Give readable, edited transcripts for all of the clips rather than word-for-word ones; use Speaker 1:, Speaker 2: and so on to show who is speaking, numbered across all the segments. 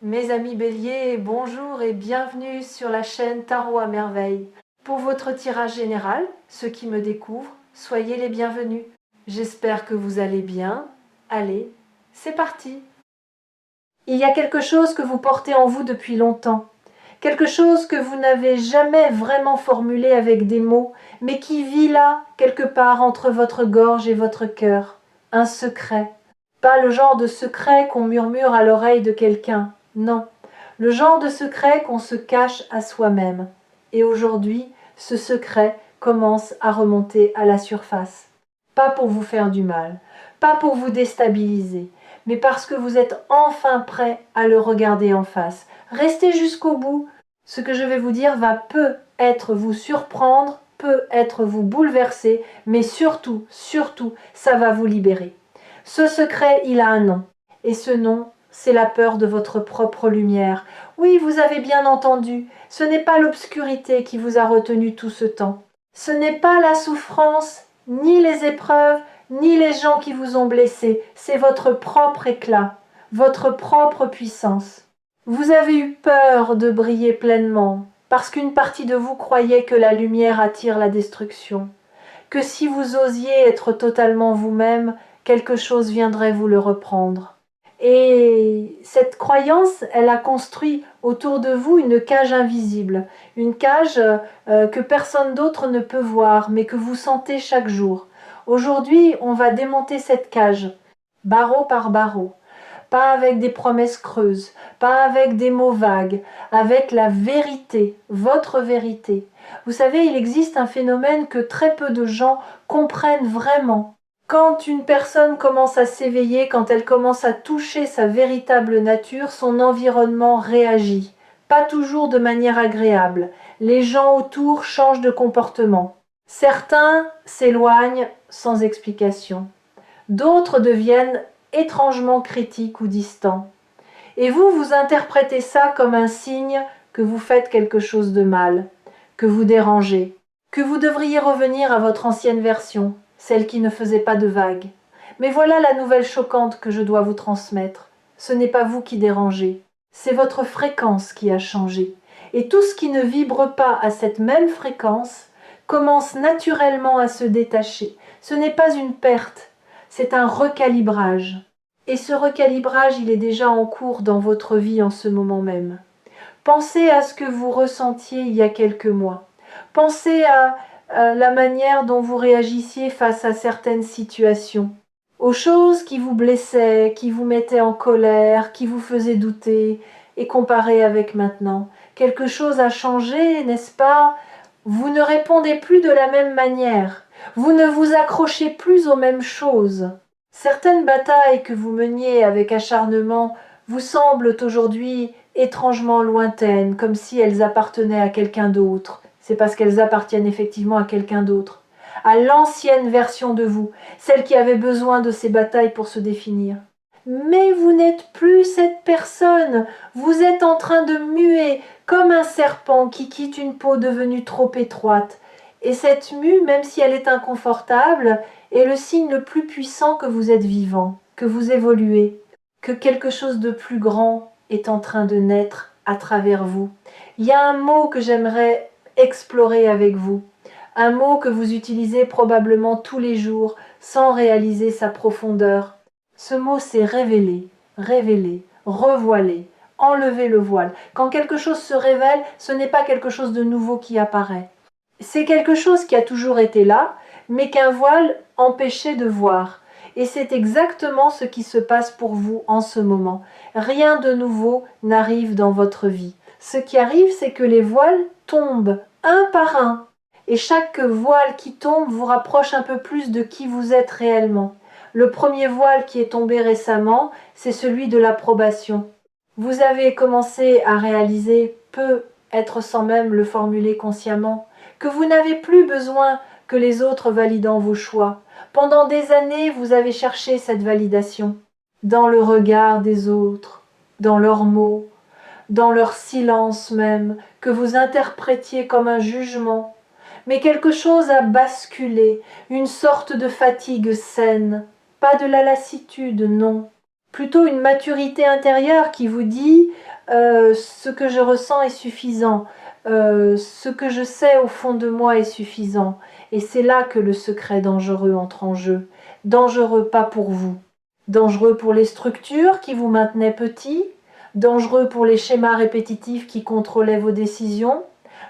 Speaker 1: Mes amis béliers, bonjour et bienvenue sur la chaîne Tarot à merveille. Pour votre tirage général, ceux qui me découvrent, soyez les bienvenus. J'espère que vous allez bien. Allez, c'est parti. Il y a quelque chose que vous portez en vous depuis longtemps. Quelque chose que vous n'avez jamais vraiment formulé avec des mots, mais qui vit là, quelque part entre votre gorge et votre cœur. Un secret. Pas le genre de secret qu'on murmure à l'oreille de quelqu'un. Non, le genre de secret qu'on se cache à soi-même. Et aujourd'hui, ce secret commence à remonter à la surface. Pas pour vous faire du mal, pas pour vous déstabiliser, mais parce que vous êtes enfin prêt à le regarder en face. Restez jusqu'au bout. Ce que je vais vous dire va peut-être vous surprendre, peut-être vous bouleverser, mais surtout, ça va vous libérer. Ce secret, il a un nom. Et ce nom, c'est la peur de votre propre lumière. Oui, vous avez bien entendu, ce n'est pas l'obscurité qui vous a retenu tout ce temps. Ce n'est pas la souffrance, ni les épreuves, ni les gens qui vous ont blessé. C'est votre propre éclat, votre propre puissance. Vous avez eu peur de briller pleinement, parce qu'une partie de vous croyait que la lumière attire la destruction, que si vous osiez être totalement vous-même, quelque chose viendrait vous le reprendre. Et cette croyance, elle a construit autour de vous une cage invisible, une cage que personne d'autre ne peut voir, mais que vous sentez chaque jour. Aujourd'hui, on va démonter cette cage, barreau par barreau, pas avec des promesses creuses, pas avec des mots vagues, avec la vérité, votre vérité. Vous savez, il existe un phénomène que très peu de gens comprennent vraiment. Quand une personne commence à s'éveiller, quand elle commence à toucher sa véritable nature, son environnement réagit. Pas toujours de manière agréable. Les gens autour changent de comportement. Certains s'éloignent sans explication. D'autres deviennent étrangement critiques ou distants. Et vous, vous interprétez ça comme un signe que vous faites quelque chose de mal, que vous dérangez, que vous devriez revenir à votre ancienne version, celle qui ne faisait pas de vagues. Mais voilà la nouvelle choquante que je dois vous transmettre. Ce n'est pas vous qui dérangez, c'est votre fréquence qui a changé. Et tout ce qui ne vibre pas à cette même fréquence commence naturellement à se détacher. Ce n'est pas une perte, c'est un recalibrage. Et ce recalibrage, il est déjà en cours dans votre vie en ce moment même. Pensez à ce que vous ressentiez il y a quelques mois. Pensez à la manière dont vous réagissiez face à certaines situations, aux choses qui vous blessaient, qui vous mettaient en colère, qui vous faisaient douter, et comparez avec maintenant. Quelque chose a changé, n'est-ce pas? Vous ne répondez plus de la même manière. Vous ne vous accrochez plus aux mêmes choses. Certaines batailles que vous meniez avec acharnement vous semblent aujourd'hui étrangement lointaines, comme si elles appartenaient à quelqu'un d'autre. C'est parce qu'elles appartiennent effectivement à quelqu'un d'autre, à l'ancienne version de vous, celle qui avait besoin de ces batailles pour se définir. Mais vous n'êtes plus cette personne, vous êtes en train de muer comme un serpent qui quitte une peau devenue trop étroite. Et cette mue, même si elle est inconfortable, est le signe le plus puissant que vous êtes vivant, que vous évoluez, que quelque chose de plus grand est en train de naître à travers vous. Il y a un mot que j'aimerais explorer avec vous, un mot que vous utilisez probablement tous les jours sans réaliser sa profondeur. Ce mot, c'est révéler, révéler, revoiler, enlever le voile. Quand quelque chose se révèle, ce n'est pas quelque chose de nouveau qui apparaît. C'est quelque chose qui a toujours été là, mais qu'un voile empêchait de voir. Et c'est exactement ce qui se passe pour vous en ce moment. Rien de nouveau n'arrive dans votre vie. Ce qui arrive, c'est que les voiles tombent un par un. Et chaque voile qui tombe vous rapproche un peu plus de qui vous êtes réellement. Le premier voile qui est tombé récemment, c'est celui de l'approbation. Vous avez commencé à réaliser, peut-être sans même le formuler consciemment, que vous n'avez plus besoin que les autres valident vos choix. Pendant des années, vous avez cherché cette validation, dans le regard des autres, dans leurs mots, dans leur silence même, que vous interprétiez comme un jugement. Mais quelque chose a basculé, une sorte de fatigue saine, pas de la lassitude, non, plutôt une maturité intérieure qui vous dit ce que je ressens est suffisant, ce que je sais au fond de moi est suffisant. Et c'est là que le secret dangereux entre en jeu. Dangereux pas pour vous. Dangereux pour les structures qui vous maintenaient petits, dangereux pour les schémas répétitifs qui contrôlaient vos décisions.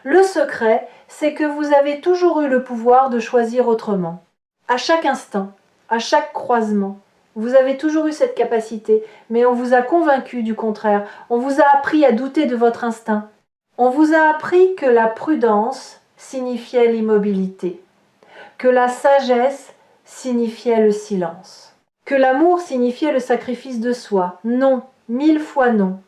Speaker 1: Le secret, c'est que vous avez toujours eu le pouvoir de choisir autrement. À chaque instant, à chaque croisement, vous avez toujours eu cette capacité, mais on vous a convaincu du contraire. On vous a appris à douter de votre instinct. On vous a appris que la prudence signifiait l'immobilité, que la sagesse signifiait le silence, que l'amour signifiait le sacrifice de soi. Non, 1000 fois non.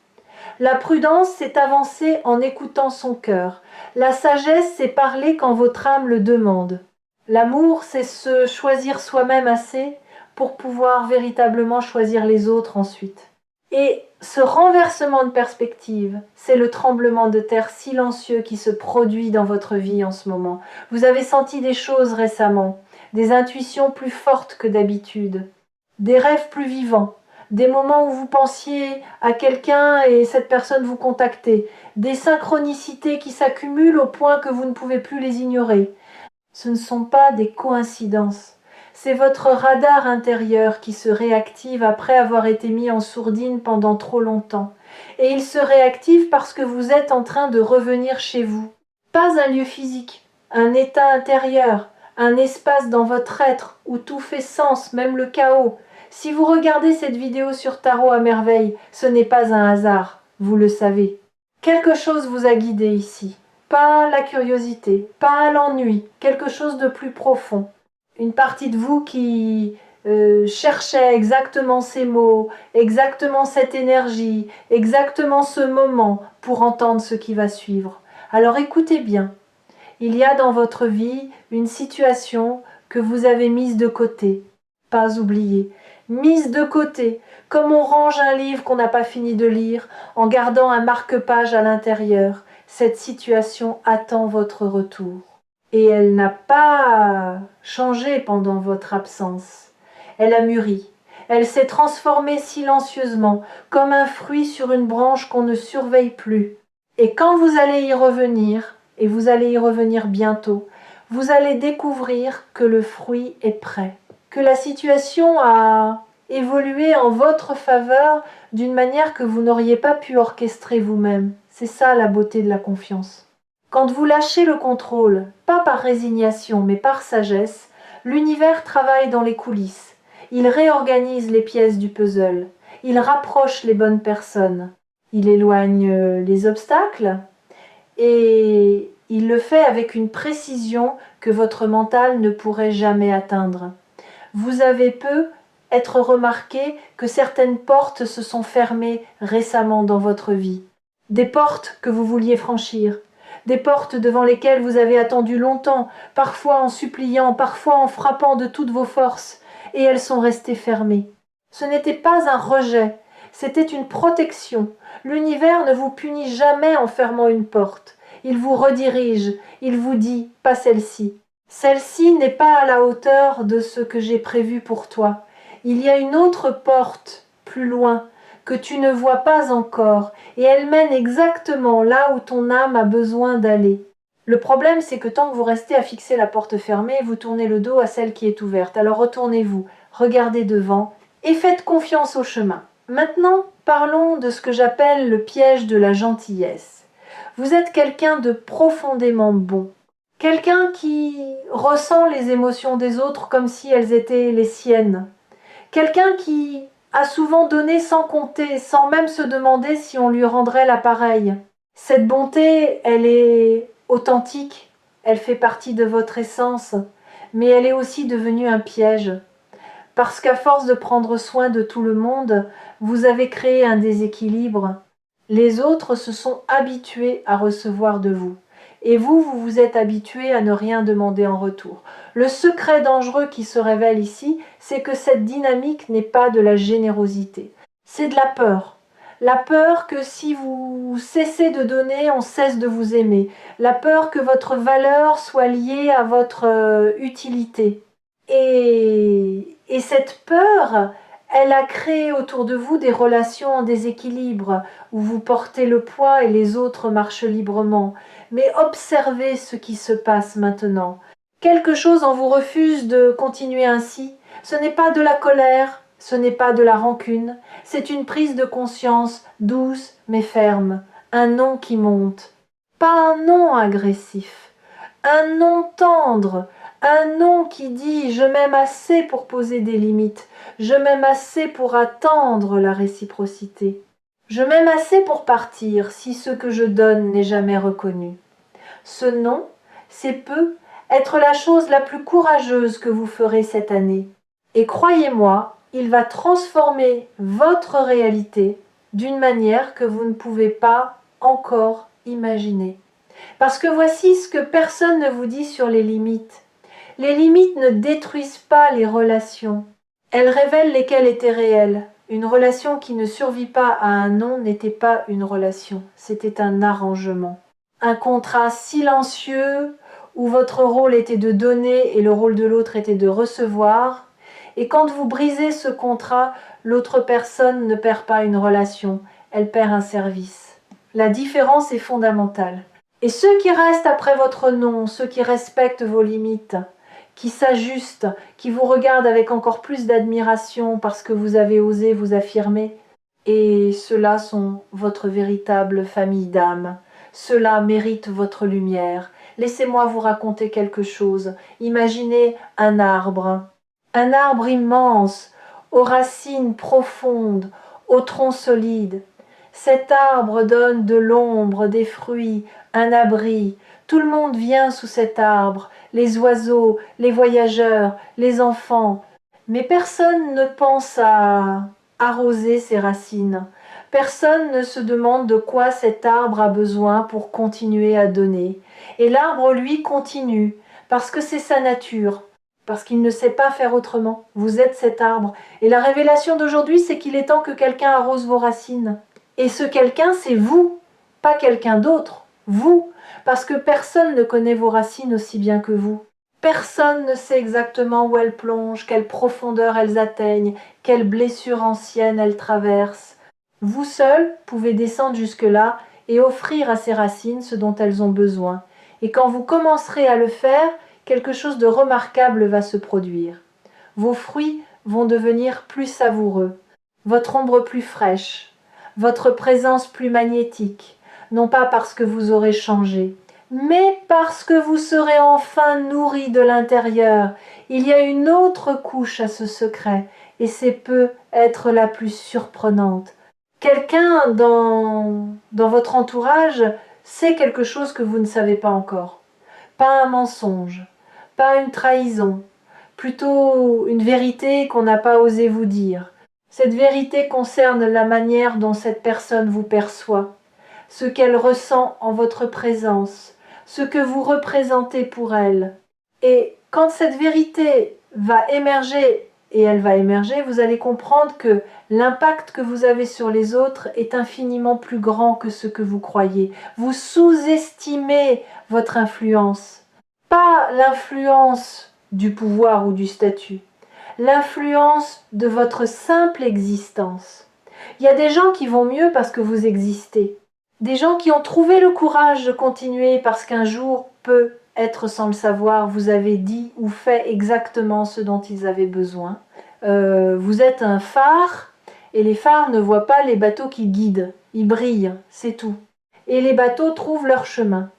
Speaker 1: La prudence, c'est avancer en écoutant son cœur. La sagesse, c'est parler quand votre âme le demande. L'amour, c'est se choisir soi-même assez pour pouvoir véritablement choisir les autres ensuite. Et ce renversement de perspective, c'est le tremblement de terre silencieux qui se produit dans votre vie en ce moment. Vous avez senti des choses récemment, des intuitions plus fortes que d'habitude, des rêves plus vivants, des moments où vous pensiez à quelqu'un et cette personne vous contactait, des synchronicités qui s'accumulent au point que vous ne pouvez plus les ignorer. Ce ne sont pas des coïncidences. C'est votre radar intérieur qui se réactive après avoir été mis en sourdine pendant trop longtemps. Et il se réactive parce que vous êtes en train de revenir chez vous. Pas un lieu physique, un état intérieur, un espace dans votre être où tout fait sens, même le chaos. Si vous regardez cette vidéo sur Tarot à merveille, ce n'est pas un hasard, vous le savez. Quelque chose vous a guidé ici. Pas la curiosité, pas l'ennui, quelque chose de plus profond. Une partie de vous qui cherchait exactement ces mots, exactement cette énergie, exactement ce moment pour entendre ce qui va suivre. Alors écoutez bien. Il y a dans votre vie une situation que vous avez mise de côté, pas oubliée, mise de côté, comme on range un livre qu'on n'a pas fini de lire, en gardant un marque-page à l'intérieur. Cette situation attend votre retour. Et elle n'a pas changé pendant votre absence. Elle a mûri. Elle s'est transformée silencieusement, comme un fruit sur une branche qu'on ne surveille plus. Et quand vous allez y revenir, et vous allez y revenir bientôt, vous allez découvrir que le fruit est prêt, que la situation a évolué en votre faveur d'une manière que vous n'auriez pas pu orchestrer vous-même. C'est ça la beauté de la confiance. Quand vous lâchez le contrôle, pas par résignation mais par sagesse, l'univers travaille dans les coulisses. Il réorganise les pièces du puzzle. Il rapproche les bonnes personnes. Il éloigne les obstacles et il le fait avec une précision que votre mental ne pourrait jamais atteindre. Vous avez peu être remarqué que certaines portes se sont fermées récemment dans votre vie. Des portes que vous vouliez franchir, des portes devant lesquelles vous avez attendu longtemps, parfois en suppliant, parfois en frappant de toutes vos forces, et elles sont restées fermées. Ce n'était pas un rejet, c'était une protection. L'univers ne vous punit jamais en fermant une porte. Il vous redirige, il vous dit « pas celle-ci ». Celle-ci n'est pas à la hauteur de ce que j'ai prévu pour toi. Il y a une autre porte, plus loin, que tu ne vois pas encore, et elle mène exactement là où ton âme a besoin d'aller. Le problème, c'est que tant que vous restez à fixer la porte fermée, vous tournez le dos à celle qui est ouverte. Alors retournez-vous, regardez devant, et faites confiance au chemin. Maintenant, parlons de ce que j'appelle le piège de la gentillesse. Vous êtes quelqu'un de profondément bon. Quelqu'un qui ressent les émotions des autres comme si elles étaient les siennes. Quelqu'un qui a souvent donné sans compter, sans même se demander si on lui rendrait l'appareil. Cette bonté, elle est authentique, elle fait partie de votre essence, mais elle est aussi devenue un piège. Parce qu'à force de prendre soin de tout le monde, vous avez créé un déséquilibre. Les autres se sont habitués à recevoir de vous. Et vous vous êtes habitué à ne rien demander en retour. Le secret dangereux qui se révèle ici, c'est que cette dynamique n'est pas de la générosité. C'est de la peur. La peur que si vous cessez de donner, on cesse de vous aimer. La peur que votre valeur soit liée à votre utilité. Et cette peur, Elle a créé autour de vous des relations en déséquilibre, où vous portez le poids et les autres marchent librement. Mais observez ce qui se passe maintenant. Quelque chose en vous refuse de continuer ainsi. Ce n'est pas de la colère, ce n'est pas de la rancune, c'est une prise de conscience douce mais ferme, un non qui monte. Pas un non agressif, un non tendre, un non qui dit « je m'aime assez pour poser des limites, je m'aime assez pour attendre la réciprocité, je m'aime assez pour partir si ce que je donne n'est jamais reconnu ». Ce non, c'est peut être la chose la plus courageuse que vous ferez cette année. Et croyez-moi, il va transformer votre réalité d'une manière que vous ne pouvez pas encore imaginer. Parce que voici ce que personne ne vous dit sur les limites. Les limites ne détruisent pas les relations. Elles révèlent lesquelles étaient réelles. Une relation qui ne survit pas à un non n'était pas une relation, c'était un arrangement. Un contrat silencieux où votre rôle était de donner et le rôle de l'autre était de recevoir. Et quand vous brisez ce contrat, l'autre personne ne perd pas une relation, elle perd un service. La différence est fondamentale. Et ceux qui restent après votre non, ceux qui respectent vos limites, qui s'ajustent, qui vous regardent avec encore plus d'admiration parce que vous avez osé vous affirmer, et ceux-là sont votre véritable famille d'âme. Ceux-là méritent votre lumière. Laissez-moi vous raconter quelque chose. Imaginez un arbre immense, aux racines profondes, au tronc solide. Cet arbre donne de l'ombre, des fruits, un abri. Tout le monde vient sous cet arbre, les oiseaux, les voyageurs, les enfants. Mais personne ne pense à arroser ses racines. Personne ne se demande de quoi cet arbre a besoin pour continuer à donner. Et l'arbre, lui, continue, parce que c'est sa nature, parce qu'il ne sait pas faire autrement. Vous êtes cet arbre. Et la révélation d'aujourd'hui, c'est qu'il est temps que quelqu'un arrose vos racines. Et ce quelqu'un, c'est vous, pas quelqu'un d'autre. Vous, parce que personne ne connaît vos racines aussi bien que vous. Personne ne sait exactement où elles plongent, quelle profondeur elles atteignent, quelles blessures anciennes elles traversent. Vous seul pouvez descendre jusque-là et offrir à ces racines ce dont elles ont besoin. Et quand vous commencerez à le faire, quelque chose de remarquable va se produire. Vos fruits vont devenir plus savoureux, votre ombre plus fraîche, votre présence plus magnétique, non pas parce que vous aurez changé, mais parce que vous serez enfin nourri de l'intérieur. Il y a une autre couche à ce secret, et c'est peut être la plus surprenante. Quelqu'un dans votre entourage sait quelque chose que vous ne savez pas encore. Pas un mensonge, pas une trahison, plutôt une vérité qu'on n'a pas osé vous dire. Cette vérité concerne la manière dont cette personne vous perçoit, ce qu'elle ressent en votre présence, ce que vous représentez pour elle. Et quand cette vérité va émerger, et elle va émerger, vous allez comprendre que l'impact que vous avez sur les autres est infiniment plus grand que ce que vous croyez. Vous sous-estimez votre influence. Pas l'influence du pouvoir ou du statut, l'influence de votre simple existence. Il y a des gens qui vont mieux parce que vous existez. Des gens qui ont trouvé le courage de continuer parce qu'un jour, peut être sans le savoir, vous avez dit ou fait exactement ce dont ils avaient besoin. Vous êtes un phare et les phares ne voient pas les bateaux qui guident. Ils brillent, c'est tout. Et les bateaux trouvent leur chemin.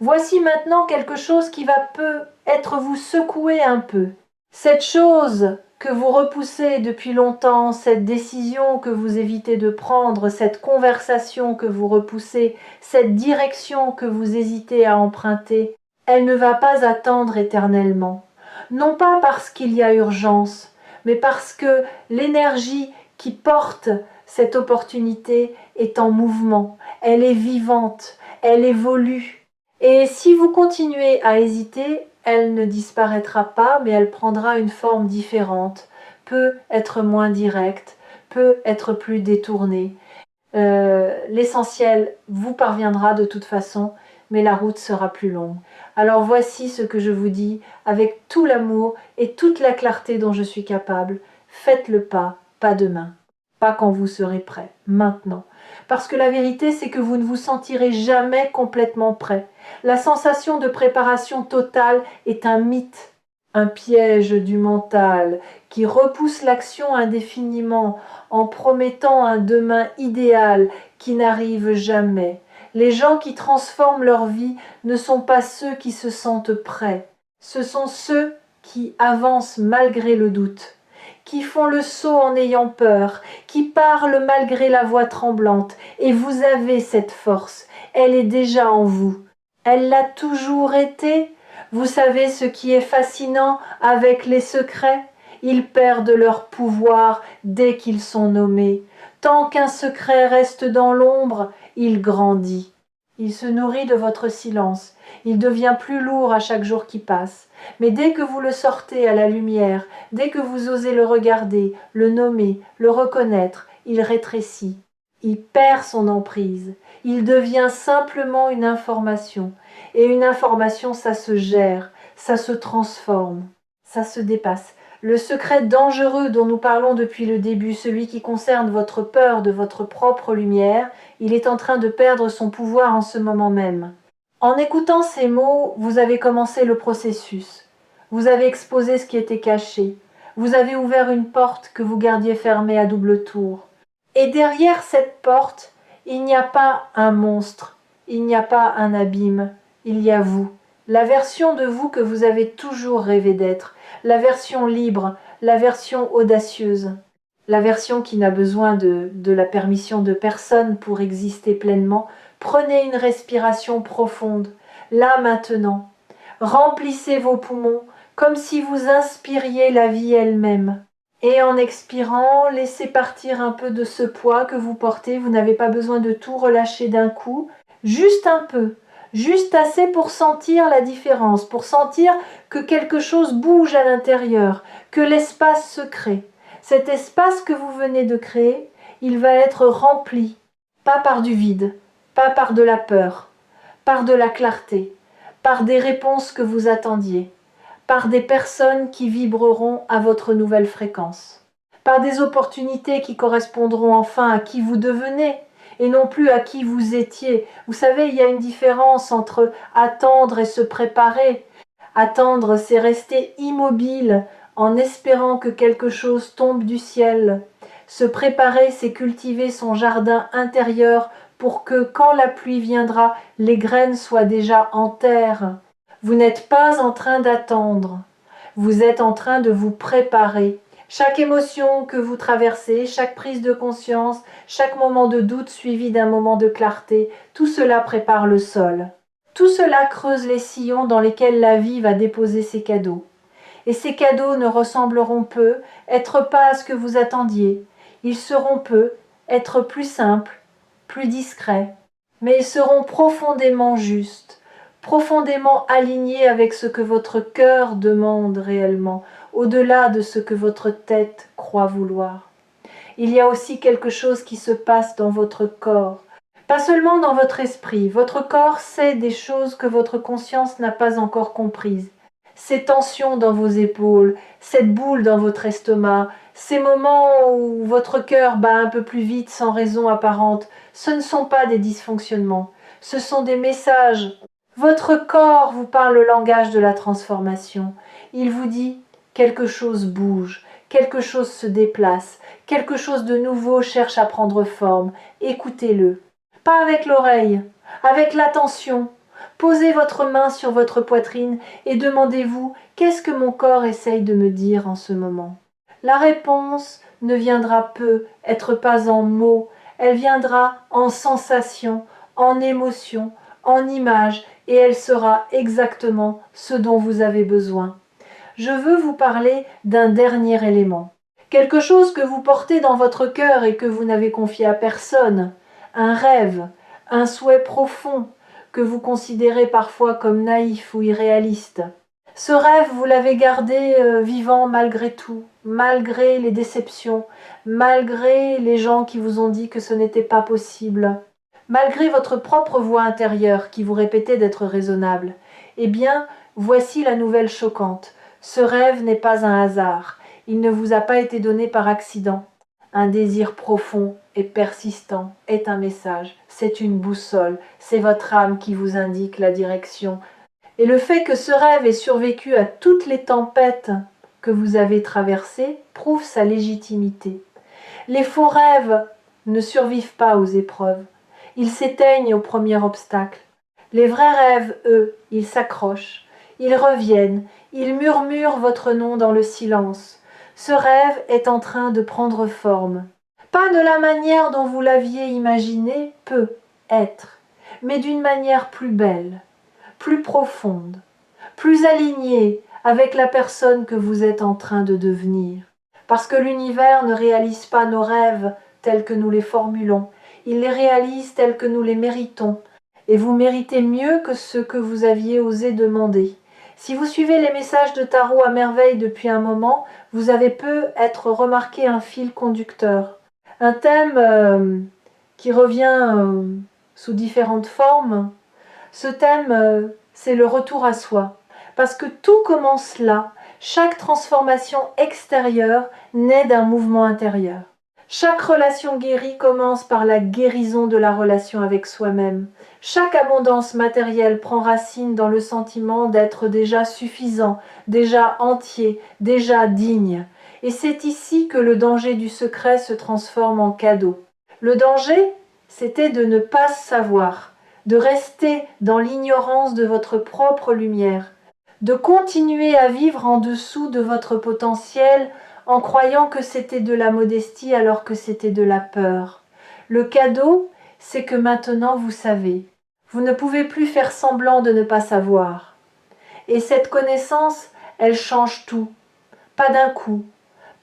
Speaker 1: Voici maintenant quelque chose qui va peut-être vous secouer un peu. Cette chose que vous repoussez depuis longtemps, cette décision que vous évitez de prendre, cette conversation que vous repoussez, cette direction que vous hésitez à emprunter, elle ne va pas attendre éternellement. Non pas parce qu'il y a urgence, mais parce que l'énergie qui porte cette opportunité est en mouvement, elle est vivante, elle évolue. Et si vous continuez à hésiter, elle ne disparaîtra pas, mais elle prendra une forme différente, peut être moins directe, peut être plus détournée. L'essentiel vous parviendra de toute façon, mais la route sera plus longue. Alors voici ce que je vous dis avec tout l'amour et toute la clarté dont je suis capable. Faites le pas, pas demain, pas quand vous serez prêt, maintenant. Parce que la vérité, c'est que vous ne vous sentirez jamais complètement prêt. La sensation de préparation totale est un mythe, un piège du mental qui repousse l'action indéfiniment en promettant un demain idéal qui n'arrive jamais. Les gens qui transforment leur vie ne sont pas ceux qui se sentent prêts, ce sont ceux qui avancent malgré le doute, qui font le saut en ayant peur, qui parlent malgré la voix tremblante. Et vous avez cette force, elle est déjà en vous. Elle l'a toujours été. Vous savez ce qui est fascinant avec les secrets? Ils perdent leur pouvoir dès qu'ils sont nommés. Tant qu'un secret reste dans l'ombre, il grandit. Il se nourrit de votre silence. Il devient plus lourd à chaque jour qui passe. Mais dès que vous le sortez à la lumière, dès que vous osez le regarder, le nommer, le reconnaître, il rétrécit. Il perd son emprise. Il devient simplement une information. Et une information, ça se gère, ça se transforme, ça se dépasse. Le secret dangereux dont nous parlons depuis le début, celui qui concerne votre peur de votre propre lumière, il est en train de perdre son pouvoir en ce moment même. En écoutant ces mots, vous avez commencé le processus. Vous avez exposé ce qui était caché. Vous avez ouvert une porte que vous gardiez fermée à double tour. Et derrière cette porte, il n'y a pas un monstre, il n'y a pas un abîme, il y a vous. La version de vous que vous avez toujours rêvé d'être, la version libre, la version audacieuse, la version qui n'a besoin de la permission de personne pour exister pleinement. Prenez une respiration profonde, là maintenant. Remplissez vos poumons comme si vous inspiriez la vie elle-même. Et en expirant, laissez partir un peu de ce poids que vous portez. Vous n'avez pas besoin de tout relâcher d'un coup, juste un peu. Juste assez pour sentir la différence, pour sentir que quelque chose bouge à l'intérieur, que l'espace se crée. Cet espace que vous venez de créer, il va être rempli, pas par du vide, pas par de la peur, par de la clarté, par des réponses que vous attendiez, par des personnes qui vibreront à votre nouvelle fréquence, par des opportunités qui correspondront enfin à qui vous devenez, et non plus à qui vous étiez. Vous savez, il y a une différence entre attendre et se préparer. Attendre, c'est rester immobile en espérant que quelque chose tombe du ciel. Se préparer, c'est cultiver son jardin intérieur pour que, quand la pluie viendra, les graines soient déjà en terre. Vous n'êtes pas en train d'attendre. Vous êtes en train de vous préparer. Chaque émotion que vous traversez, chaque prise de conscience, chaque moment de doute suivi d'un moment de clarté, tout cela prépare le sol. Tout cela creuse les sillons dans lesquels la vie va déposer ses cadeaux. Et ces cadeaux ne ressembleront peu, être pas à ce que vous attendiez. Ils seront peu, être plus simples, plus discrets. Mais ils seront profondément justes, profondément alignés avec ce que votre cœur demande réellement, au-delà de ce que votre tête croit vouloir. Il y a aussi quelque chose qui se passe dans votre corps, pas seulement dans votre esprit. Votre corps sait des choses que votre conscience n'a pas encore comprises. Ces tensions dans vos épaules, cette boule dans votre estomac, ces moments où votre cœur bat un peu plus vite sans raison apparente, ce ne sont pas des dysfonctionnements, ce sont des messages. Votre corps vous parle le langage de la transformation. Il vous dit quelque chose bouge, quelque chose se déplace, quelque chose de nouveau cherche à prendre forme. Écoutez-le. Pas avec l'oreille, avec l'attention. Posez votre main sur votre poitrine et demandez-vous « Qu'est-ce que mon corps essaye de me dire en ce moment ?» La réponse ne viendra peu, être pas en mots, elle viendra en sensation, en émotion, en image, et elle sera exactement ce dont vous avez besoin. Je veux vous parler d'un dernier élément. Quelque chose que vous portez dans votre cœur et que vous n'avez confié à personne. Un rêve, un souhait profond que vous considérez parfois comme naïf ou irréaliste. Ce rêve, vous l'avez gardé vivant malgré tout, malgré les déceptions, malgré les gens qui vous ont dit que ce n'était pas possible, malgré votre propre voix intérieure qui vous répétait d'être raisonnable. Eh bien, voici la nouvelle choquante. Ce rêve n'est pas un hasard. Il ne vous a pas été donné par accident. Un désir profond et persistant est un message, c'est une boussole, c'est votre âme qui vous indique la direction. Et le fait que ce rêve ait survécu à toutes les tempêtes que vous avez traversées prouve sa légitimité. Les faux rêves ne survivent pas aux épreuves. Ils s'éteignent au premier obstacle. Les vrais rêves, eux, ils s'accrochent, ils reviennent, ils murmurent votre nom dans le silence. Ce rêve est en train de prendre forme. Pas de la manière dont vous l'aviez imaginé, peut être, mais d'une manière plus belle, plus profonde, plus alignée avec la personne que vous êtes en train de devenir. Parce que l'univers ne réalise pas nos rêves tels que nous les formulons, il les réalise tels que nous les méritons. Et vous méritez mieux que ce que vous aviez osé demander. Si vous suivez les messages de tarot à merveille depuis un moment, vous avez peut-être remarqué un fil conducteur. Un thème qui revient sous différentes formes. Ce thème, c'est le retour à soi. Parce que tout commence là. Chaque transformation extérieure naît d'un mouvement intérieur. Chaque relation guérie commence par la guérison de la relation avec soi-même. Chaque abondance matérielle prend racine dans le sentiment d'être déjà suffisant, déjà entier, déjà digne. Et c'est ici que le danger du secret se transforme en cadeau. Le danger, c'était de ne pas savoir, de rester dans l'ignorance de votre propre lumière, de continuer à vivre en dessous de votre potentiel en croyant que c'était de la modestie alors que c'était de la peur. Le cadeau, c'est que maintenant vous savez. Vous ne pouvez plus faire semblant de ne pas savoir. Et cette connaissance, elle change tout. Pas d'un coup,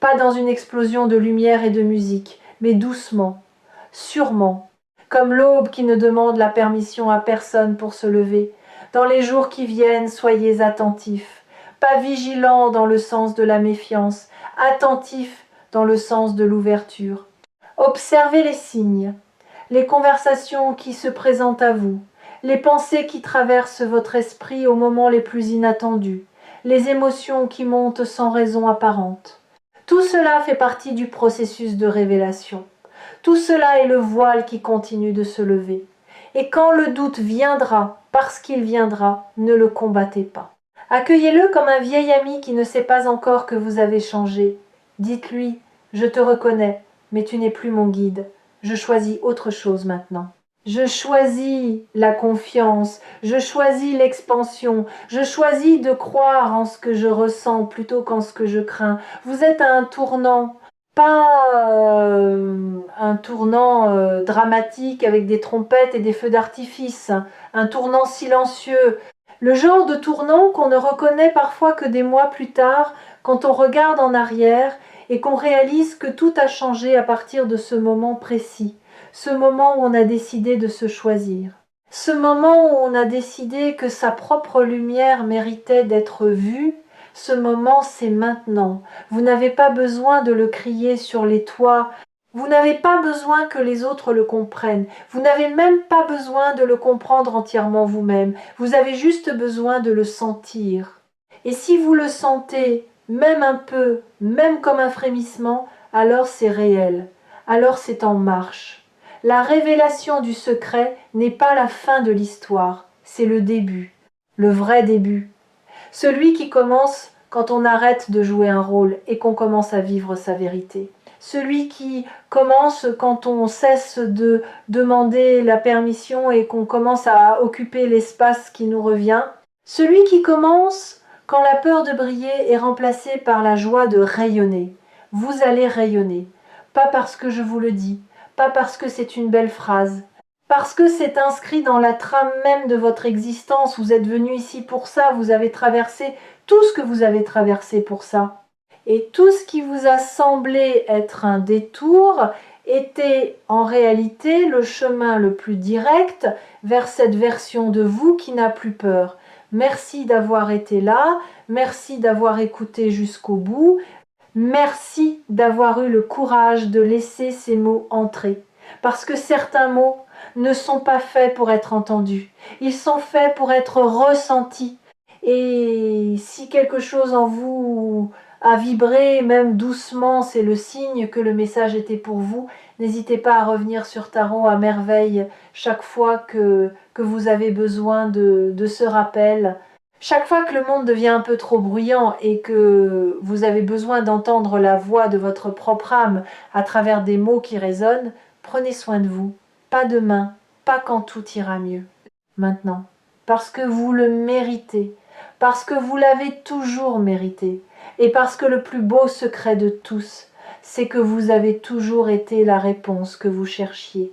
Speaker 1: pas dans une explosion de lumière et de musique, mais doucement, sûrement, comme l'aube qui ne demande la permission à personne pour se lever. Dans les jours qui viennent, soyez attentifs, pas vigilants dans le sens de la méfiance, attentifs dans le sens de l'ouverture. Observez les signes, les conversations qui se présentent à vous, les pensées qui traversent votre esprit au moment les plus inattendus, les émotions qui montent sans raison apparente. Tout cela fait partie du processus de révélation. Tout cela est le voile qui continue de se lever. Et quand le doute viendra, parce qu'il viendra, ne le combattez pas. Accueillez-le comme un vieil ami qui ne sait pas encore que vous avez changé. Dites-lui, je te reconnais, mais tu n'es plus mon guide. Je choisis autre chose maintenant. Je choisis la confiance, je choisis l'expansion, je choisis de croire en ce que je ressens plutôt qu'en ce que je crains. Vous êtes à un tournant, pas un tournant dramatique avec des trompettes et des feux d'artifice, un tournant silencieux. Le genre de tournant qu'on ne reconnaît parfois que des mois plus tard, quand on regarde en arrière et qu'on réalise que tout a changé à partir de ce moment précis. Ce moment où on a décidé de se choisir. Ce moment où on a décidé que sa propre lumière méritait d'être vue, ce moment c'est maintenant. Vous n'avez pas besoin de le crier sur les toits, vous n'avez pas besoin que les autres le comprennent, vous n'avez même pas besoin de le comprendre entièrement vous-même, vous avez juste besoin de le sentir. Et si vous le sentez, même un peu, même comme un frémissement, alors c'est réel, alors c'est en marche. La révélation du secret n'est pas la fin de l'histoire, c'est le début, le vrai début. Celui qui commence quand on arrête de jouer un rôle et qu'on commence à vivre sa vérité. Celui qui commence quand on cesse de demander la permission et qu'on commence à occuper l'espace qui nous revient. Celui qui commence quand la peur de briller est remplacée par la joie de rayonner. Vous allez rayonner, pas parce que je vous le dis, pas parce que c'est une belle phrase, parce que c'est inscrit dans la trame même de votre existence. Vous êtes venu ici pour ça, vous avez traversé tout ce que vous avez traversé pour ça. Et tout ce qui vous a semblé être un détour était en réalité le chemin le plus direct vers cette version de vous qui n'a plus peur. Merci d'avoir été là, merci d'avoir écouté jusqu'au bout. Merci d'avoir eu le courage de laisser ces mots entrer, parce que certains mots ne sont pas faits pour être entendus, ils sont faits pour être ressentis. Et si quelque chose en vous à vibrer, même doucement, c'est le signe que le message était pour vous. N'hésitez pas à revenir sur Tarot à merveille chaque fois que vous avez besoin de ce rappel. Chaque fois que le monde devient un peu trop bruyant et que vous avez besoin d'entendre la voix de votre propre âme à travers des mots qui résonnent, prenez soin de vous. Pas demain, pas quand tout ira mieux. Maintenant, parce que vous le méritez, parce que vous l'avez toujours mérité, et parce que le plus beau secret de tous, c'est que vous avez toujours été la réponse que vous cherchiez.